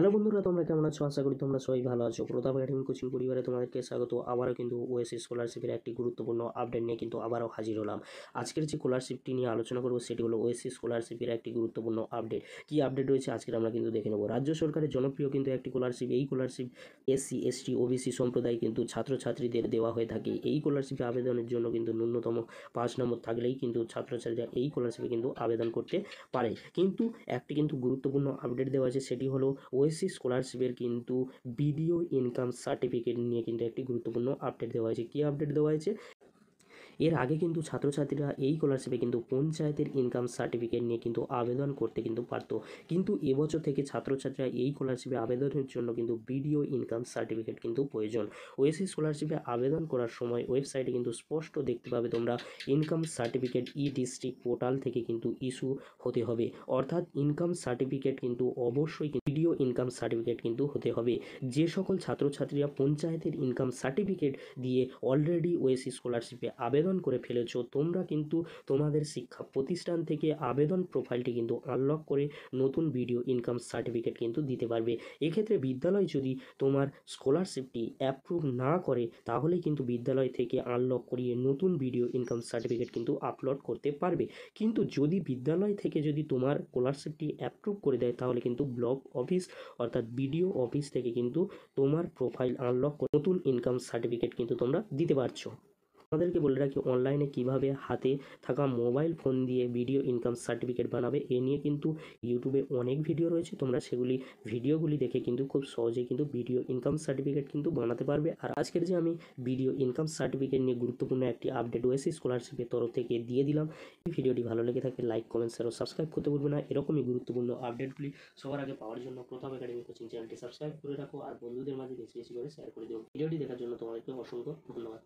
Hello বন্ধুরা, তোমরা কেমন আছো? আশা করি তোমরা সবাই ভালো আছো। প্রতাপ একাডেমি কোচিং পরিবারে তোমাদেরকে স্বাগত। আবারও কিন্তু ওএসসি স্কলারশিপের একটি গুরুত্বপূর্ণ আপডেট নিয়ে কিন্তু আবারও হাজির হলাম। আজকের যে স্কলারশিপটি নিয়ে আলোচনা করবো সেটি হলো ওএসসি স্কলারশিপের একটি গুরুত্বপূর্ণ আপডেট। কি আপডেট রয়েছে আজকের আমরা কিন্তু দেখে নেব। রাজ্য সরকারের জনপ্রিয় কিন্তু একটি স্কলারশিপ। এই স্কলারশিপ এসসি, এসটি, ওবিসি সম্প্রদায় কিন্তু ছাত্রছাত্রীদের দেওয়া হয়ে থাকে। এই স্কলারশিপে আবেদনের জন্য কিন্তু ন্যূনতম 5 নম্বর থাকলেই কিন্তু ছাত্রছাত্রীরা এই স্কলারশিপে কিন্তু আবেদন করতে পারে। কিন্তু একটি কিন্তু গুরুত্বপূর্ণ আপডেট দেওয়া আছে, সেটি হলো ওএসসি স্কলারশিপের কিন্তু ভিডিও ইনকাম সার্টিফিকেট নিয়ে কিন্তু একটি গুরুত্বপূর্ণ আপডেট দেওয়া হয়েছে। কী আপডেট দেওয়া হয়েছে? এর আগে কিন্তু ছাত্রছাত্রীরা এই স্কলারশিপে কিন্তু পঞ্চায়েতের ইনকাম সার্টিফিকেট নিয়ে কিন্তু আবেদন করতে কিন্তু পারতো, কিন্তু এবছর থেকে ছাত্রছাত্রীরা এই স্কলারশিপে আবেদনের জন্য কিন্তু ভিডিও ইনকাম সার্টিফিকেট কিন্তু প্রয়োজন। ওএসসি স্কলারশিপে আবেদন করার সময় ওয়েবসাইটে কিন্তু স্পষ্ট দেখতে পাবে তোমরা ইনকাম সার্টিফিকেট ই ডিস্ট্রিক্ট পোর্টাল থেকে কিন্তু ইস্যু হতে হবে। অর্থাৎ ইনকাম সার্টিফিকেট কিন্তু অবশ্যই ভিডিও ইনকাম সার্টিফিকেট কিন্তু হতে হবে। যে সকল ছাত্রছাত্রীরা পঞ্চায়েতের ইনকাম সার্টিফিকেট দিয়ে অলরেডি ওএসসি স্কলারশিপে আবেদন করে ফেলেছো, তোমরা কিন্তু তোমাদের শিক্ষা প্রতিষ্ঠান থেকে আবেদন প্রোফাইলটি কিন্তু আনলক করে নতুন ভিডিও ইনকাম সার্টিফিকেট কিন্তু দিতে পারবে। এক্ষেত্রে বিদ্যালয় যদি তোমার স্কলারশিপটি অ্যাপ্রুভ না করে তাহলে কিন্তু বিদ্যালয় থেকে আনলক করিয়ে নতুন ভিডিও ইনকাম সার্টিফিকেট কিন্তু আপলোড করতে পারবে। কিন্তু যদি বিদ্যালয় থেকে যদি তোমার স্কলারশিপটি অ্যাপ্রুভ করে দেয় তাহলে কিন্তু ব্লক অফিস অর্থাৎ বিডিও অফিস থেকে কিন্তু তোমার প্রোফাইল আনলক করে নতুন ইনকাম সার্টিফিকেট কিন্তু তোমরা দিতে পারছো। আমাদেরকে বলে রাখি, অনলাইনে কিভাবে হাতে থাকা মোবাইল ফোন দিয়ে ভিডিও ইনকাম সার্টিফিকেট বানাবে এ নিয়ে কিন্তু ইউটিউবে অনেক ভিডিও রয়েছে। তোমরা সেগুলি ভিডিওগুলি দেখে কিন্তু খুব সহজেই কিন্তু ভিডিও ইনকাম সার্টিফিকেট কিন্তু বানাতে পারবে। আর আজকের যে আমি ভিডিও ইনকাম সার্টিফিকেট নিয়ে গুরুত্বপূর্ণ একটি আপডেট ওএসসি স্কলারশিপের তরফ থেকে দিয়ে দিলাম। এই ভিডিওটি ভালো লেগে থাকে লাইক, কমেন্ট, শেয়ার ও সাবস্ক্রাইব করতে ভুলবে না। এরকমই গুরুত্বপূর্ণ আপডেটগুলি সবার আগে পাওয়ার জন্য প্রতাপ একাডেমি কোচিং চ্যানেলটি সাবস্ক্রাইব করে রাখো আর বন্ধুদের মাঝে বেশি বেশি করে শেয়ার করে দিও। ভিডিওটি দেখার জন্য তোমাদেরকে অসংখ্য ধন্যবাদ।